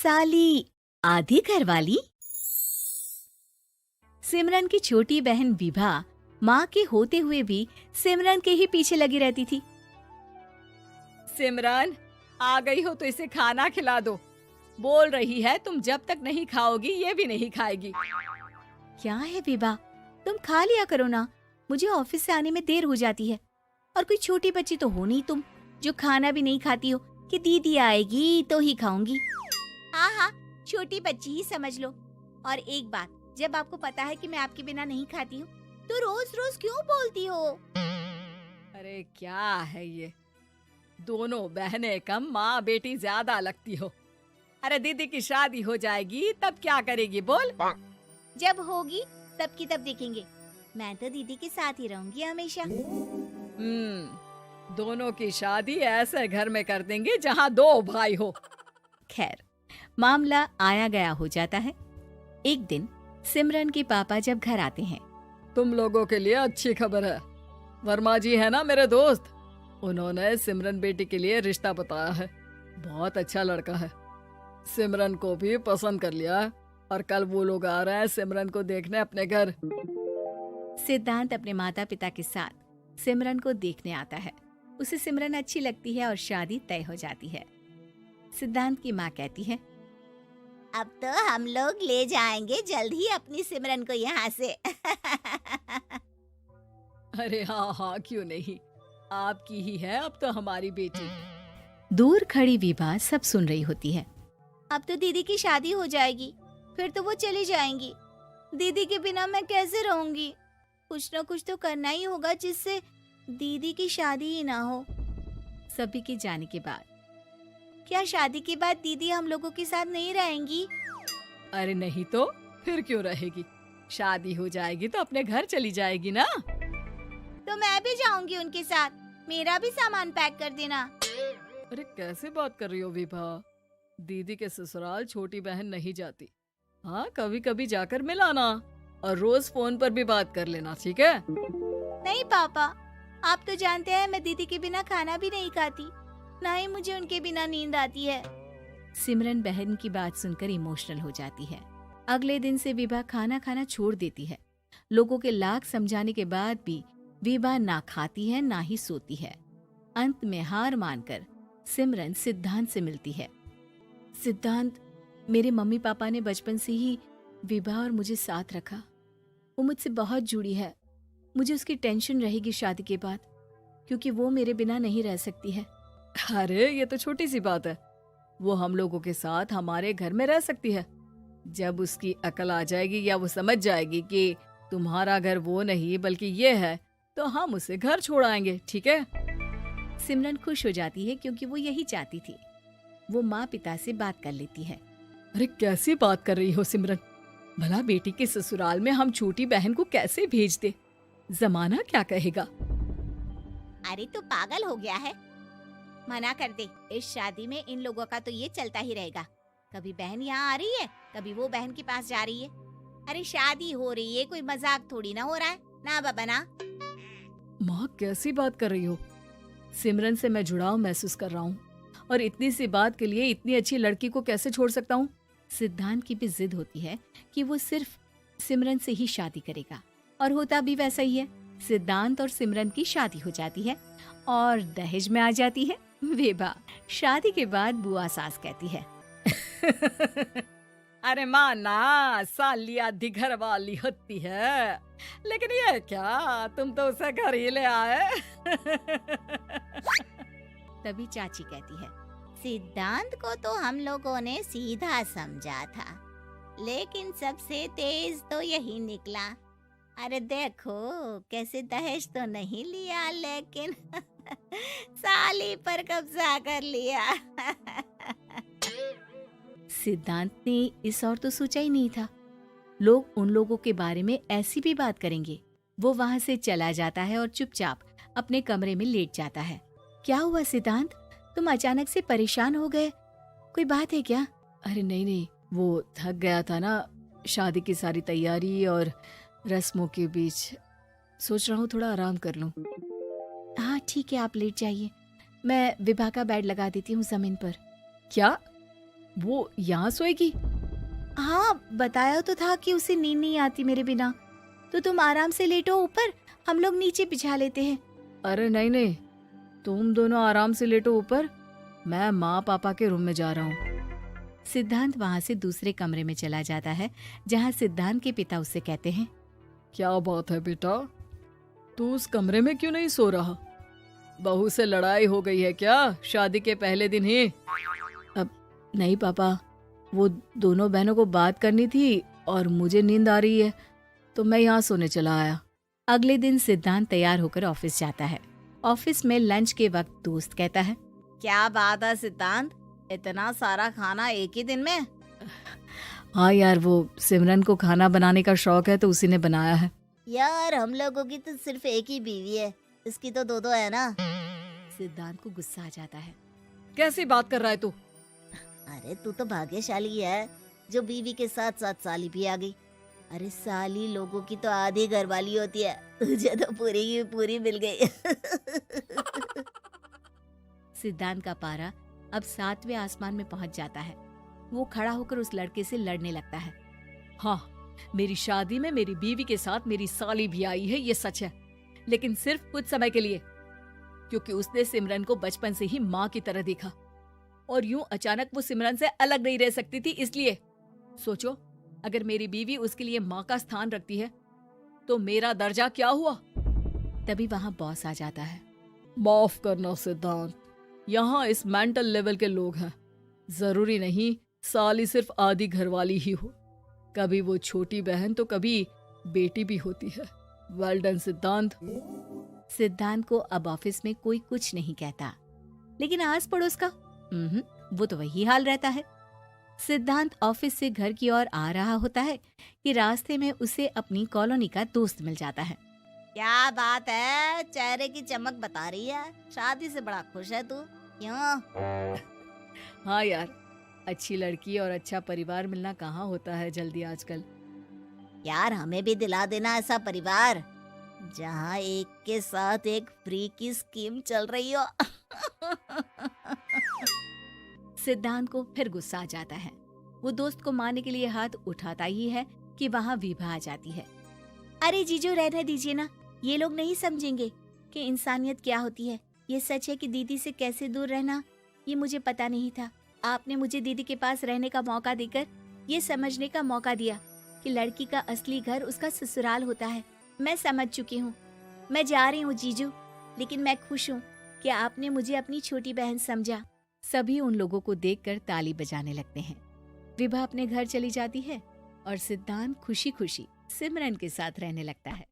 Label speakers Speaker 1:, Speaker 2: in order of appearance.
Speaker 1: साली आधी घरवाली। सिमरन की छोटी बहन विभा माँ के होते हुए भी सिमरन के ही पीछे लगी रहती थी।
Speaker 2: सिमरन, आ गई हो तो इसे खाना खिला दो। बोल रही है तुम जब तक नहीं खाओगी ये भी नहीं खाएगी।
Speaker 1: क्या है विभा, तुम खा लिया करो ना, मुझे ऑफिस से आने में देर हो जाती है। और कोई छोटी बच्ची तो हो नहीं तुम जो खाना भी नहीं खाती हो कि दीदी आएगी तो ही खाऊंगी। हाँ हाँ, छोटी बच्ची ही समझ लो। और एक बात, जब आपको पता है कि मैं आपके बिना नहीं खाती हूँ तो रोज रोज क्यों बोलती हो?
Speaker 2: अरे क्या है ये, दोनों बहनें कम माँ बेटी ज्यादा लगती हो। अरे दीदी की शादी हो जाएगी तब क्या करेगी बोल?
Speaker 1: जब होगी तब की तब देखेंगे। मैं तो दीदी के साथ ही रहूंगी हमेशा।
Speaker 2: दोनों की शादी ऐसे घर में कर देंगे जहाँ दो भाई हो।
Speaker 1: खैर, मामला आया गया हो जाता है। एक दिन सिमरन के पापा जब घर आते हैं,
Speaker 2: तुम लोगों के लिए अच्छी खबर है। वर्मा जी है ना मेरे दोस्त, उन्होंने सिमरन बेटी के लिए रिश्ता बताया है। बहुत अच्छा लड़का है, सिमरन को भी पसंद कर लिया है और कल वो लोग आ रहे हैं सिमरन को देखने अपने घर।
Speaker 1: सिद्धांत अपने माता पिता के साथ सिमरन को देखने आता है। उसे सिमरन अच्छी लगती है और शादी तय हो जाती है। सिद्धांत की माँ कहती है, अब तो हम लोग ले जाएंगे जल्द ही अपनी सिमरन को यहाँ से।
Speaker 2: अरे हाँ हाँ, क्यों नहीं, आपकी ही है अब तो हमारी बेटी।
Speaker 1: दूर खड़ी विभा सब सुन रही होती है। अब तो दीदी की शादी हो जाएगी, फिर तो वो चली जाएंगी। दीदी के बिना मैं कैसे रहूंगी? कुछ न कुछ तो करना ही होगा जिससे दीदी की शादी ही ना हो। सभी के जाने के बाद क्या शादी के बाद दीदी हम लोगों के साथ नहीं रहेंगी?
Speaker 2: अरे नहीं तो फिर क्यों रहेगी, शादी हो जाएगी तो अपने घर चली जाएगी ना।
Speaker 1: तो मैं भी जाऊंगी उनके साथ, मेरा भी सामान पैक कर देना।
Speaker 2: अरे कैसे बात कर रही हो विभा, दीदी के ससुराल छोटी बहन नहीं जाती। हाँ, कभी कभी जाकर मिलाना और रोज फोन पर भी बात कर लेना, ठीक है?
Speaker 1: नहीं पापा, आप तो जानते हैं मैं दीदी के बिना खाना भी नहीं खाती, ना ही मुझे उनके बिना नींद आती है। सिमरन बहन की बात सुनकर इमोशनल हो जाती है। अगले दिन से विभा खाना खाना छोड़ देती है। लोगों के लाख समझाने के बाद भी विभा ना खाती है ना ही सोती है। अंत में हार मानकर सिमरन सिद्धांत से मिलती है। सिद्धांत, मेरे मम्मी पापा ने बचपन से ही विभा और मुझे साथ रखा। वो मुझसे बहुत जुड़ी है। मुझे उसकी टेंशन रहेगी शादी के बाद, क्योंकि वो मेरे बिना नहीं रह सकती है।
Speaker 2: अरे ये तो छोटी सी बात है, वो हम लोगों के साथ हमारे घर में रह सकती है। जब उसकी अकल आ जाएगी या वो समझ जाएगी कि तुम्हारा घर वो नहीं बल्कि ये है, तो हम उसे घर छोड़ आएंगे, ठीक है?
Speaker 1: सिमरन खुश हो जाती है क्योंकि वो यही चाहती थी। वो माँ पिता से बात कर लेती है।
Speaker 2: अरे कैसी बात कर रही हो सिमरन, भला बेटी के ससुराल में हम छोटी बहन को कैसे भेज दे? जमाना क्या कहेगा?
Speaker 1: अरे तू पागल हो गया है, मना कर दे। इस शादी में इन लोगों का तो ये चलता ही रहेगा। कभी बहन यहाँ आ रही है, कभी वो बहन के पास जा रही है। अरे शादी हो रही है, कोई मजाक थोड़ी ना हो रहा है ना बाबा ना।
Speaker 2: माँ कैसी बात कर रही हो? सिमरन से मैं जुड़ाव महसूस कर रहा हूँ और इतनी सी बात के लिए इतनी अच्छी लड़की को कैसे छोड़ सकता हूँ?
Speaker 1: सिद्धांत की भी जिद होती है कि वो सिर्फ सिमरन से ही शादी करेगा, और होता भी वैसा ही है। सिद्धांत और सिमरन की शादी हो जाती है और दहेज में आ जाती है विभा। शादी के बाद बुआ सास कहती है,
Speaker 2: अरे माँ ना, साली आधी घर वाली होती है, लेकिन ये क्या, तुम तो उसे घर ही ले आए।
Speaker 1: तभी चाची कहती है, सिद्धांत को तो हम लोगों ने सीधा समझा था, लेकिन सबसे तेज तो यही निकला। अरे देखो कैसे दहेज तो नहीं लिया, लेकिन साली पर कब्जा कर लिया। सिद्धांत ने इस और तो सोचा ही नहीं था, लोग उन लोगों के बारे में ऐसी भी बात करेंगे। वो वहाँ से चला जाता है और चुपचाप अपने कमरे में लेट जाता है। क्या हुआ सिद्धांत, तुम अचानक से परेशान हो गए, कोई बात है क्या?
Speaker 2: अरे नहीं नहीं, वो थक गया था ना, शादी की सारी तैयारी और रस्मों के बीच, सोच रहा हूँ थोड़ा आराम कर लूं।
Speaker 1: हाँ ठीक है, आप लेट जाइए, मैं विभा का बेड लगा देती हूँ जमीन पर।
Speaker 2: क्या? वो यहाँ सोएगी?
Speaker 1: हाँ, बताया तो था कि उसे नींद नहीं आती मेरे बिना। तो तुम आराम से लेटो ऊपर, हम लोग नीचे बिछा लेते हैं।
Speaker 2: अरे नहीं नहीं, तुम दोनों आराम से लेटो ऊपर, मैं माँ पापा के रूम में जा रहा हूँ।
Speaker 1: सिद्धांत वहाँ से दूसरे कमरे में चला जाता है, जहाँ सिद्धांत के पिता उससे कहते हैं,
Speaker 2: क्या बात है बेटा, तू उस कमरे में क्यों नहीं सो रहा? बहू से लड़ाई हो गई है क्या शादी के पहले दिन ही?
Speaker 1: अब नहीं पापा, वो दोनों बहनों को बात करनी थी और मुझे नींद आ रही है, तो मैं यहाँ सोने चला आया। अगले दिन सिद्धांत तैयार होकर ऑफिस जाता है। ऑफिस में लंच के वक्त दोस्त कहता है, क्या बात है सिद्धांत, इतना सारा खाना एक ही दिन में?
Speaker 2: हाँ यार, वो सिमरन को खाना बनाने का शौक है तो उसी ने बनाया है।
Speaker 3: यार हम लोगों की तो सिर्फ एक ही बीवी है, इसकी तो दो है ना।
Speaker 1: सिद्धांत को गुस्सा आ जाता है।
Speaker 2: कैसी बात कर रहा है तू?
Speaker 3: अरे तू तो भाग्यशाली है जो बीवी के साथ साथ साली भी आ गई। अरे साली लोगों की तो आधी घरवाली होती है, तुझे तो पूरी की पूरी मिल गई।
Speaker 1: सिद्धांत का पारा अब 7वें आसमान में पहुंच जाता है। वो खड़ा होकर उस लड़के से लड़ने लगता है।
Speaker 2: हाँ, मेरी शादी में मेरी बीवी के साथ मेरी साली भी आई है, ये सच है, लेकिन सिर्फ कुछ समय के लिए, क्योंकि उसने सिमरन को बचपन से ही माँ की तरह देखा और यूं अचानक वो सिमरन से अलग नहीं रह सकती थी। इसलिए सोचो, अगर मेरी बीवी उसके लिए माँ का स्थान रखती है तो मेरा दर्जा क्या हुआ?
Speaker 1: तभी वहाँ बॉस आ जाता है।
Speaker 2: माफ करना सिद्धांत, यहाँ इस मेंटल लेवल के लोग हैं, जरूरी नहीं साली सिर्फ आधी घरवाली ही हो, कभी वो छोटी बहन तो कभी बेटी भी होती है। वेल डन सिद्धांत।
Speaker 1: सिद्धांत को अब ऑफिस में कोई कुछ नहीं कहता, लेकिन आस पड़ोस का वो तो वही हाल रहता है। सिद्धांत ऑफिस से घर की ओर आ रहा होता है कि रास्ते में उसे अपनी कॉलोनी का दोस्त मिल जाता है।
Speaker 3: क्या बात है, चेहरे की चमक बता रही है, शादी से बड़ा खुश है तू, क्यों?
Speaker 2: हाँ यार, अच्छी लड़की और अच्छा परिवार मिलना कहाँ होता है जल्दी आजकल।
Speaker 3: यार हमें भी दिला देना ऐसा परिवार जहाँ एक के साथ एक फ्री की स्कीम चल रही हो।
Speaker 1: सिद्धांत को फिर गुस्सा आ जाता है। वो दोस्त को मारने के लिए हाथ उठाता ही है कि वहाँ विभा आ जाती है। अरे जीजू, रहने दीजिए ना, ये लोग नहीं समझेंगे कि इंसानियत क्या होती है। ये सच है कि दीदी से कैसे दूर रहना, ये मुझे पता नहीं था। आपने मुझे दीदी के पास रहने का मौका देकर ये समझने का मौका दिया कि लड़की का असली घर उसका ससुराल होता है। मैं समझ चुकी हूँ, मैं जा रही हूँ जीजू, लेकिन मैं खुश हूँ कि आपने मुझे अपनी छोटी बहन समझा। सभी उन लोगों को देखकर ताली बजाने लगते हैं। विभा अपने घर चली जाती है और सिद्धांत खुशी खुशी सिमरन के साथ रहने लगता है।